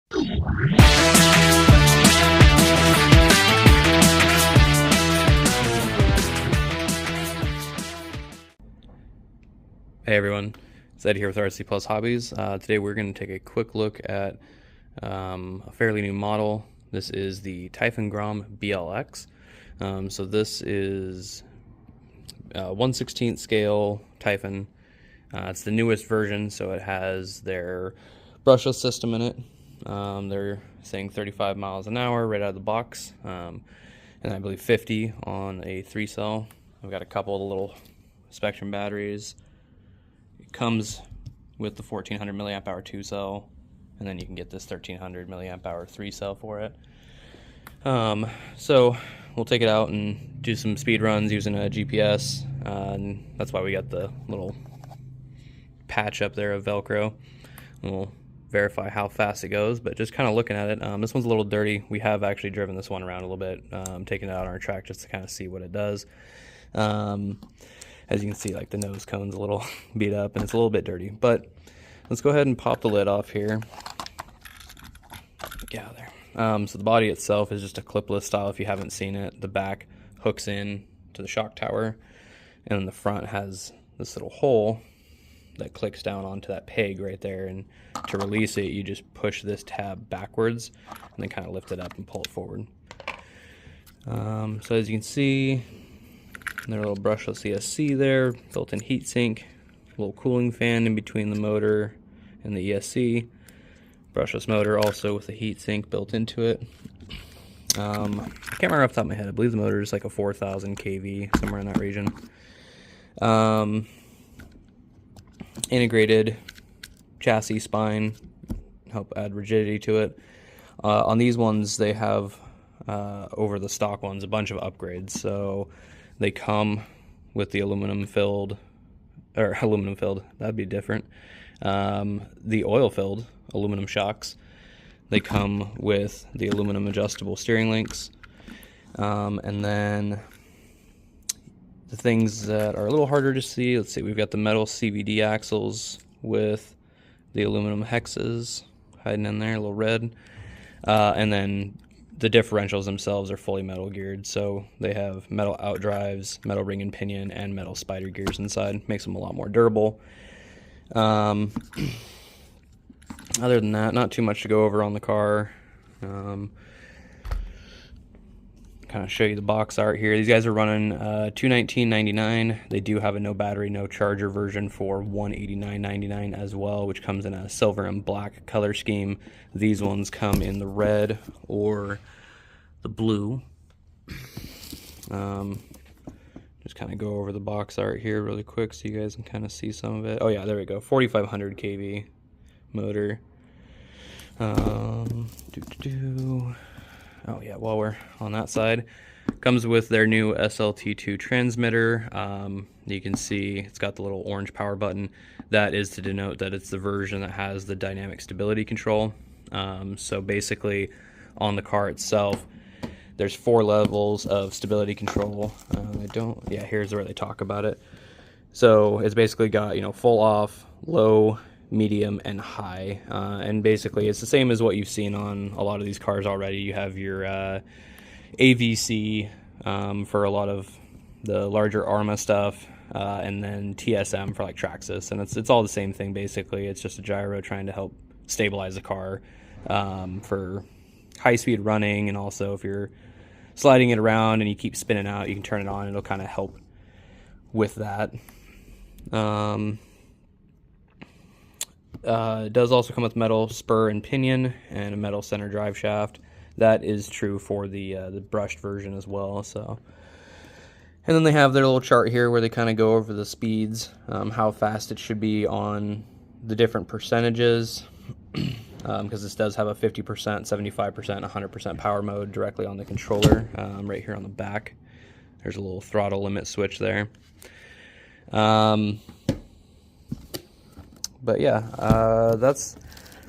Hey everyone, it's Ed here with RC Plus Hobbies. Today we're going to take a quick look at a fairly new model. This is the Typhon GROM BLX. So this is 1/16 scale Typhon. It's the newest version, so it has their brushless system in it. They're saying 35 miles an hour right out of the box, and I believe 50 on a 3-cell. I've got a couple of little Spektrum batteries. It comes with the 1400 milliamp hour 2-cell, and then you can get this 1300 milliamp hour 3-cell for it. So we'll take it out and do some speed runs using a GPS, and that's why we got the little patch up there of Velcro. We'll verify how fast it goes, but just kind of looking at it, this one's a little dirty. We have actually driven this one around a little bit, taking it out on our track just to kind of see what it does. As you can see, like, the nose cone's a little beat up and it's a little bit dirty, but let's go ahead and pop the lid off here. Get out of there. So the body itself is just a clipless style if you haven't seen it. The back hooks in to the shock tower, and then the front has this little hole that clicks down onto that peg right there, and to release it you just push this tab backwards and then kind of lift it up and pull it forward. So as you can see, their little brushless ESC there, built-in heatsink, little cooling fan in between the motor and the ESC, brushless motor also with a heatsink built into it. I can't remember off the top of my head. I believe the motor is like a 4000 kV, somewhere in that region. Integrated chassis spine, help add rigidity to it. On these ones they have, over the stock ones, a bunch of upgrades. So they come with the aluminum filled, that'd be different. The oil filled aluminum shocks. They come with the aluminum adjustable steering links. And then the things that are a little harder to see, let's see, we've got the metal CVD axles with the aluminum hexes hiding in there, a little red. And then the differentials themselves are fully metal geared, so they have metal outdrives, metal ring and pinion, and metal spider gears inside. Makes them a lot more durable. Other than that, not too much to go over on the car. Kind of show you the box art here. These guys are running $219.99. They do have a no battery, no charger version for $189.99 as well, which comes in a silver and black color scheme. These ones come in the red or the blue. Just kind of go over the box art here really quick so you guys can kind of see some of it. Oh yeah, there we go. 4500 kV motor. Oh yeah, while we're on that side, comes with their new SLT2 transmitter. You can see it's got the little orange power button. That is to denote that it's the version that has the dynamic stability control. So basically on the car itself, there's 4 levels of stability control. Here's where they talk about it. So it's basically got, full off, low, medium, and high, and basically it's the same as what you've seen on a lot of these cars already. You have your AVC for a lot of the larger ARMA stuff, and then TSM for like Traxxas, and it's all the same thing basically. It's just a gyro trying to help stabilize the car for high speed running, and also if you're sliding it around and you keep spinning out, you can turn it on. It'll kind of help with that. It does also come with metal spur and pinion and a metal center drive shaft. That is true for the brushed version as well. So, and then they have their little chart here where they kind of go over the speeds, how fast it should be on the different percentages, because this does have a 50%, 75%, 100% power mode directly on the controller. Right here on the back, there's a little throttle limit switch there. But yeah, that's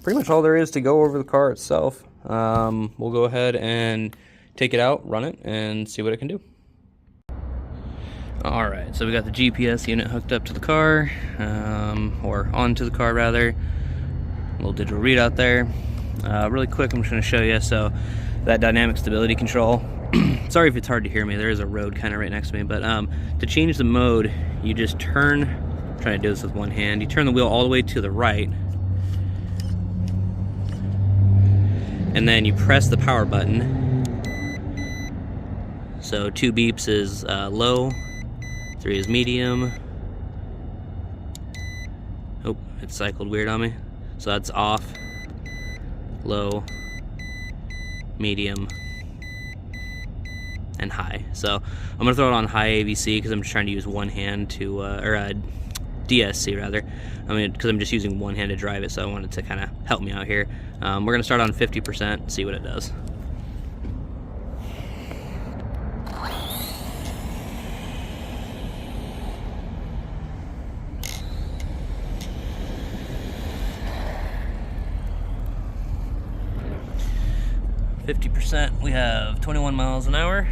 pretty much all there is to go over the car itself. We'll go ahead and take it out, run it, and see what it can do. Alright, so we got the GPS unit hooked up to the car, or onto the car rather. A little digital readout there. Really quick, I'm just going to show you. So that dynamic stability control, sorry if it's hard to hear me, there is a road kind of right next to me, but to change the mode, you just turn, I'm trying to do this with one hand, you turn the wheel all the way to the right, and then you press the power button. So 2 beeps is low, 3 is medium. Oh, it cycled weird on me. So that's off, low, medium, and high. So I'm gonna throw it on high AVC because I'm just trying to use one hand to, DSC rather. I mean, because I'm just using one hand to drive it, so I wanted to kind of help me out here. We're gonna start on 50%, see what it does. We have 21 miles an hour.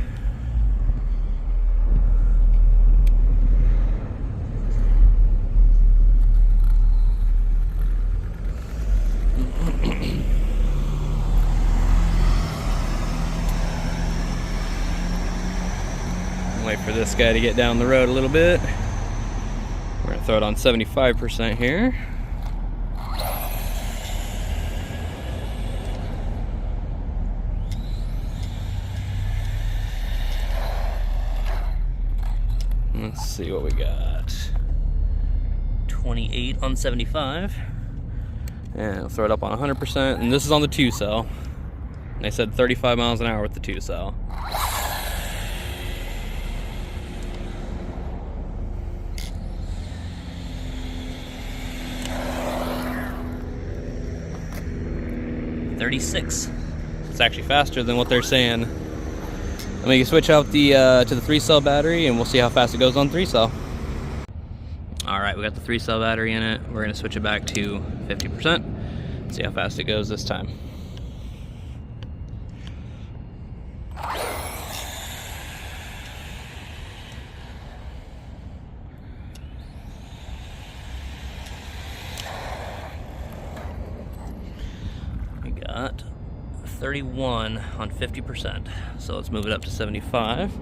Wait for this guy to get down the road a little bit. We're gonna throw it on 75% here. Let's see what we got. 28 on 75. And we'll throw it up on 100%. And this is on the 2 cell. And they said 35 miles an hour with the 2 cell. .36. It's actually faster than what they're saying. I'm gonna switch out the to the 3 cell battery, and we'll see how fast it goes on 3 cell. All right, we got the 3 cell battery in it. We're gonna switch it back to 50%. See how fast it goes this time. We got 31 on 50%. So let's move it up to 75.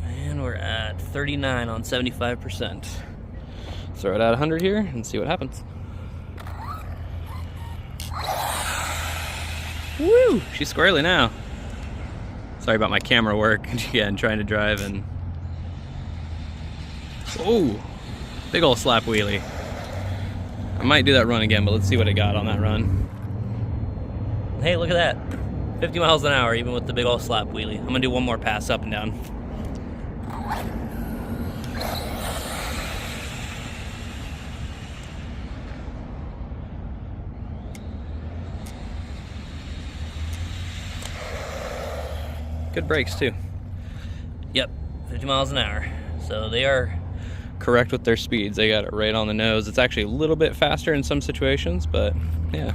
And we're at 39 on 75%. Throw it at 100 here and see what happens. Woo! She's squarely now. Sorry about my camera work again, trying to drive and... Oh! Big ol' slap wheelie. I might do that run again, but let's see what it got on that run. Hey, look at that. 50 miles an hour, even with the big ol' slap wheelie. I'm gonna do one more pass up and down. Good brakes too. Yep, 50 miles an hour. So they are correct with their speeds. They got it right on the nose. It's actually a little bit faster in some situations, but yeah.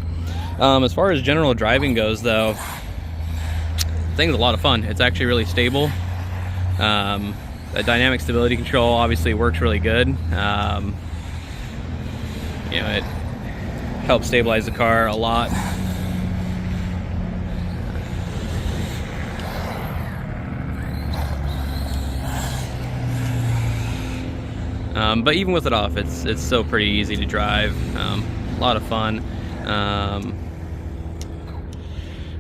As far as general driving goes though, the thing's a lot of fun. It's actually really stable. The dynamic stability control obviously works really good. You know, it helps stabilize the car a lot. But even with it off, it's still pretty easy to drive. A lot of fun. I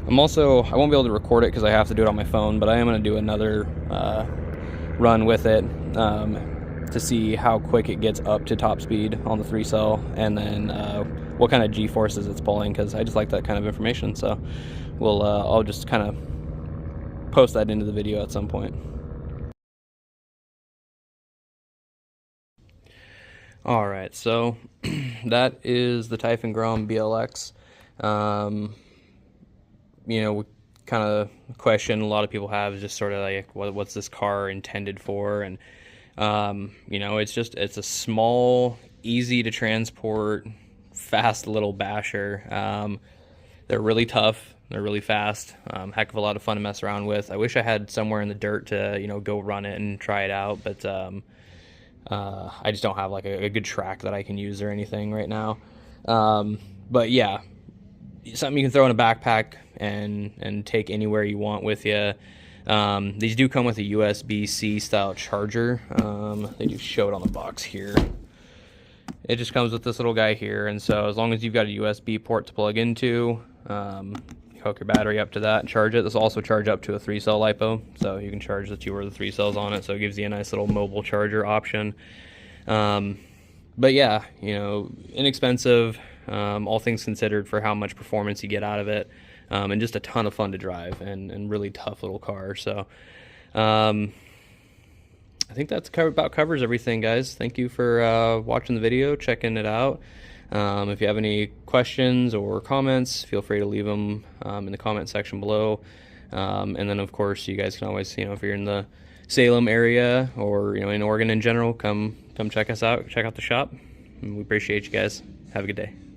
won't be able to record it because I have to do it on my phone, but I am going to do another run with it to see how quick it gets up to top speed on the 3 cell, and then what kind of G-forces it's pulling, because I just like that kind of information. So I'll just kind of post that into the video at some point. Alright, so that is the Typhon GROM BLX. You know, kind of question a lot of people have is just sort of like, what's this car intended for? And, you know, it's a small, easy to transport, fast little basher. They're really tough. They're really fast. Heck of a lot of fun to mess around with. I wish I had somewhere in the dirt to, you know, go run it and try it out, but I just don't have like a good track that I can use or anything right now. But yeah, something you can throw in a backpack and take anywhere you want with you. These do come with a USB-C style charger. They do show it on the box here. It just comes with this little guy here, and so as long as you've got a USB port to plug into, you hook your battery up to that and charge it. This will also charge up to a 3-cell LiPo, so you can charge the 2 or the 3 cells on it, so it gives you a nice little mobile charger option. But yeah, you know, inexpensive, all things considered for how much performance you get out of it, and just a ton of fun to drive, and really tough little car. So I think that's about covers everything, guys. Thank you for watching the video, checking it out. If you have any questions or comments, feel free to leave them in the comment section below. And then, of course, you guys can always, you know, if you're in the Salem area or, you know, in Oregon in general, come check us out, check out the shop. And we appreciate you guys. Have a good day.